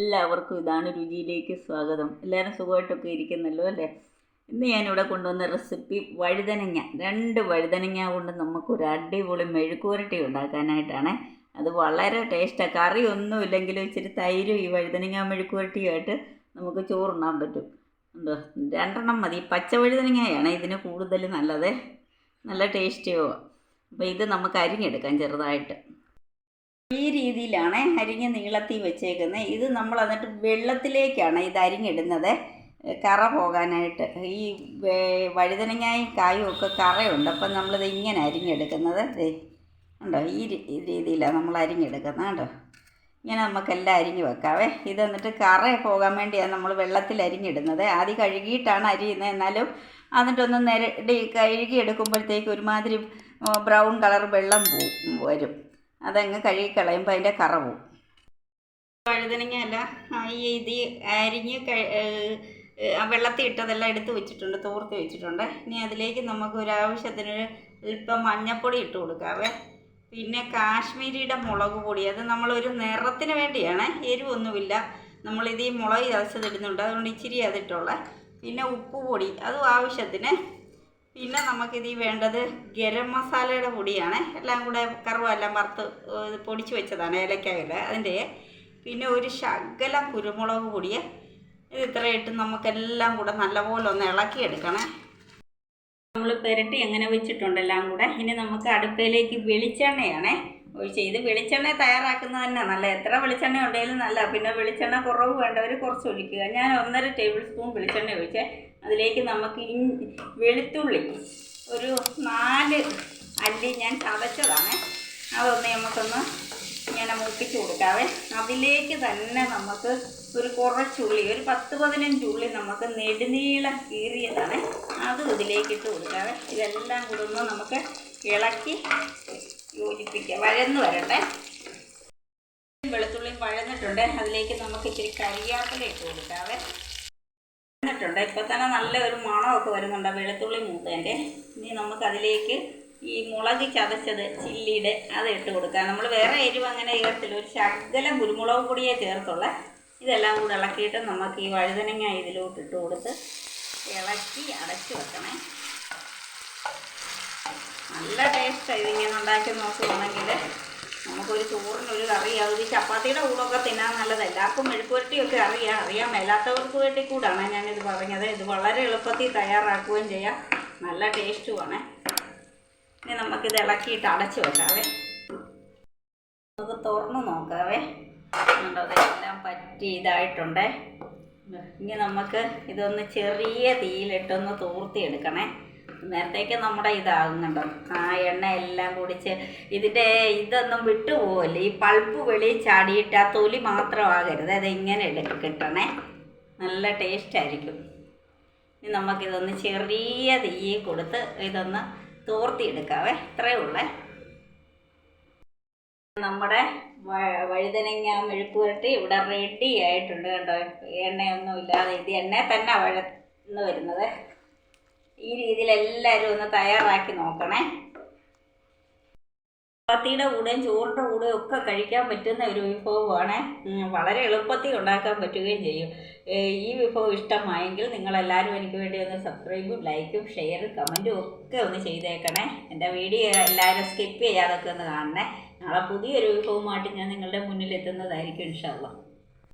എല്ലാവർക്കും ഇതാണ് രുചിയിലേക്ക് സ്വാഗതം. എല്ലാവരും സുഖമായിട്ടൊക്കെ ഇരിക്കുന്നല്ലോ അല്ലേ? ഇന്ന് ഞാനിവിടെ കൊണ്ടുവന്ന റെസിപ്പി വഴുതനങ്ങ. 2 വഴുതനങ്ങ കൊണ്ട് നമുക്കൊരു അടിപൊളി മെഴുക്കുവരട്ടി ഉണ്ടാക്കാനായിട്ടാണ്. അത് വളരെ ടേസ്റ്റാണ്. കറി ഒന്നും ഇല്ലെങ്കിലും ഇച്ചിരി തൈരും ഈ വഴുതനങ്ങ മെഴുക്കുവരട്ടിയുമായിട്ട് നമുക്ക് ചോറുണ്ണാൻ പറ്റും. എന്തോ 2 മതി. പച്ച വഴുതനങ്ങയാണ് ഇതിന് കൂടുതൽ നല്ലത്, നല്ല ടേസ്റ്റിയോ. അപ്പോൾ ഇത് നമുക്ക് അരിഞ്ഞെടുക്കാം ചെറുതായിട്ട്. ഈ രീതിയിലാണ് അരിഞ്ഞ് നീളത്തിൽ വെച്ചേക്കുന്നത്. ഇത് നമ്മൾ എന്നിട്ട് വെള്ളത്തിലേക്കാണ് ഇത് അരിഞ്ഞിടുന്നത്, കറ പോകാനായിട്ട്. ഈ വഴുതനങ്ങയും കായും ഒക്കെ കറയുണ്ട്. അപ്പം നമ്മളിത് ഇങ്ങനെ അരിഞ്ഞെടുക്കുന്നത് ഉണ്ടോ, ഈ രീതിയിലാണ് നമ്മൾ അരിഞ്ഞെടുക്കുന്നത് കേട്ടോ. ഇങ്ങനെ നമുക്കെല്ലാം അരിഞ്ഞ് വെക്കാവേ. ഇത് എന്നിട്ട് കറ പോകാൻ വേണ്ടിയാണ് നമ്മൾ വെള്ളത്തിൽ അരിഞ്ഞിടുന്നത്. ആദ്യം കഴുകിയിട്ടാണ് അരിയുന്നത്, എന്നാലും എന്നിട്ടൊന്ന് കഴുകി എടുക്കുമ്പോഴത്തേക്ക് ഒരുമാതിരി ബ്രൗൺ കളർ വെള്ളം വരും. അതങ്ങ് കഴുകി കളയുമ്പോൾ അതിൻ്റെ കറ പോവും. വഴുതനങ്ങയല്ല, ഇത് അരിഞ്ഞ് വെള്ളത്തിൽ ഇട്ടതെല്ലാം എടുത്ത് വെച്ചിട്ടുണ്ട്, തോർത്ത് വെച്ചിട്ടുണ്ട്. ഇനി അതിലേക്ക് നമുക്ക് ഒരാവശ്യത്തിനൊരു അല്പം മഞ്ഞൾപ്പൊടി ഇട്ട് കൊടുക്കാവേ. പിന്നെ കാശ്മീരിയുടെ മുളക് പൊടി, അത് നമ്മളൊരു നിറത്തിന് വേണ്ടിയാണ്, എരിവൊന്നുമില്ല. നമ്മളിത് ഈ മുളക് ചതച്ചതിടുന്നുണ്ട്, അതുകൊണ്ട് ഇച്ചിരി അതിട്ടുള്ള. പിന്നെ ഉപ്പ് പൊടി അതും ആവശ്യത്തിന്. പിന്നെ നമുക്കിത് വേണ്ടത് ഗരം മസാലയുടെ പൊടിയാണ്. എല്ലാം കൂടെ കറുവെല്ലാം വറുത്ത് പൊടിച്ച് വെച്ചതാണ്, ഏലക്കായല്ല അതിൻ്റെ. പിന്നെ ഒരു ശകലം കുരുമുളക് പൊടി. ഇത് ഇത്രയിട്ട് നമുക്കെല്ലാം കൂടെ നല്ലപോലെ ഒന്ന് ഇളക്കിയെടുക്കണേ. നമ്മൾ പുരട്ടി അങ്ങനെ വെച്ചിട്ടുണ്ട് എല്ലാം കൂടെ. ഇനി നമുക്ക് അടുപ്പയിലേക്ക് വെളിച്ചെണ്ണയാണ് ഒഴിച്ച്. ഇത് വെളിച്ചെണ്ണ തയ്യാറാക്കുന്നത് തന്നെ നല്ല. എത്ര വെളിച്ചെണ്ണ ഉണ്ടെങ്കിലും നല്ല. പിന്നെ വെളിച്ചെണ്ണ കുറവ് വേണ്ടവർ കുറച്ച് ഒഴിക്കുക. ഞാൻ 1.5 ടേബിൾ സ്പൂൺ വെളിച്ചെണ്ണ ഒഴിച്ച് അതിലേക്ക് നമുക്ക് വെളുത്തുള്ളി ഒരു 4 അല്ലി ഞാൻ ചതച്ചതാണ്, അതൊന്ന് നമുക്കൊന്ന് ഇങ്ങനെ മൂപ്പിച്ച് കൊടുക്കാവേ. അതിലേക്ക് തന്നെ നമുക്ക് ഒരു കുറച്ചുള്ളി, ഒരു 10-15 ഉള്ളി നമുക്ക് നെടുനീളം കീറിയതാണ്, അതും ഇതിലേക്ക് ഇട്ട് കൊടുക്കാവേ. ഇതെല്ലാം കൂടെ ഒന്ന് നമുക്ക് ഇളക്കി യോജിപ്പിക്കാം, വഴന്ന് വരട്ടെ. വെളുത്തുള്ളി വഴന്നിട്ടുണ്ട്, അതിലേക്ക് നമുക്ക് ഇച്ചിരി കരിയാപ്പില ഇട്ട് കൊടുക്കാവേ. വഴന്നിട്ടുണ്ട്, ഇപ്പം തന്നെ നല്ല ഒരു മണമൊക്കെ വരുന്നുണ്ട് വെളുത്തുള്ളി മൂത്തതിൻ്റെ. ഇനി നമുക്കതിലേക്ക് ഈ മുളക് ചതച്ചത് ചില്ലിയുടെ അത് ഇട്ട് കൊടുക്കാം. നമ്മൾ വേറെ എരിവ് അങ്ങനെ ചേർത്തില്ല, ഒരു ശകലം കുരുമുളക് പൊടിയെ ചേർത്തുള്ള. ഇതെല്ലാം കൂടെ ഇളക്കിയിട്ട് നമുക്ക് ഈ വഴുതനങ്ങ ഇതിലോട്ട് ഇട്ട് കൊടുത്ത് ഇളക്കി അടച്ച് വെക്കണേ. നല്ല ടേസ്റ്റാണ് ഇതിങ്ങനെ ഉണ്ടാക്കി നോക്കുകയാണെങ്കിൽ. നമുക്കൊരു ചോറിനൊരു കറിയാവും. ഇത് ചപ്പാത്തിയുടെ കൂടൊക്കെ തിന്നാൻ നല്ലത്. എല്ലാവർക്കും മെഴുക്കുവരട്ടിയൊക്കെ അറിയാൻ മേലാത്തവർക്ക് വേണ്ടി കൂടാണ് ഞാനിത് പറഞ്ഞത്. ഇത് വളരെ എളുപ്പത്തിൽ തയ്യാറാക്കുകയും ചെയ്യാം, നല്ല ടേസ്റ്റുമാണ്. ഇനി നമുക്കിത് ഇളക്കിയിട്ട് അടച്ച് വെക്കാവേ. നമുക്ക് തുറന്ന് നോക്കാവേ. അതെല്ലാം പറ്റി ഇതായിട്ടുണ്ട്. ഇനി നമുക്ക് ഇതൊന്ന് ചെറിയ തീയിലിട്ടൊന്ന് തോർത്തിയെടുക്കണേ. നേരത്തേക്ക് നമ്മുടെ ഇതാകുന്നുണ്ടോ, ആ എണ്ണ എല്ലാം കുടിച്ച് ഇതിൻ്റെ ഇതൊന്നും വിട്ടുപോകല്ലേ. ഈ പൾപ്പ് വെളിയിൽ ചാടിയിട്ട് ആ തൊലി മാത്രമാകരുത്, അതിങ്ങനെ കിട്ടണേ. നല്ല ടേസ്റ്റായിരിക്കും. ഇനി നമുക്കിതൊന്ന് ചെറിയ തീ കൊടുത്ത് ഇതൊന്ന് തോർത്തിയെടുക്കാവേ. ഇത്രയേ ഉള്ളേ. നമ്മുടെ വഴുതനങ്ങ മെഴുക്കുവരട്ടി ഇവിടെ റെഡി ആയിട്ടുണ്ട് കേട്ടോ. എണ്ണയൊന്നും ഇല്ലാതെ ഇത് എണ്ണ തന്നെ വഴന്ന് വരുന്നത്. ഈ രീതിയിൽ എല്ലാവരും ഒന്ന് തയ്യാറാക്കി നോക്കണേ. ചപ്പാത്തിയുടെ കൂടെയും ചോറിൻ്റെ കൂടെയും ഒക്കെ കഴിക്കാൻ പറ്റുന്ന ഒരു വിഭവമാണ്. വളരെ എളുപ്പത്തിൽ ഉണ്ടാക്കാൻ പറ്റുകയും ചെയ്യും. ഈ വിഭവം ഇഷ്ടമായെങ്കിൽ നിങ്ങളെല്ലാവരും എനിക്ക് വേണ്ടി ഒന്ന് സബ്സ്ക്രൈബും ലൈക്കും ഷെയറും കമൻറ്റും ഒക്കെ ഒന്ന് ചെയ്തേക്കണേ. എൻ്റെ വീഡിയോ എല്ലാവരും സ്കിപ്പ് ചെയ്യാതൊക്കെ ഒന്ന് കാണണേ. നാളെ പുതിയൊരു വിഭവമായിട്ട് ഞാൻ നിങ്ങളുടെ മുന്നിൽ എത്തുന്നതായിരിക്കും ഇൻഷാ അല്ലാഹ്.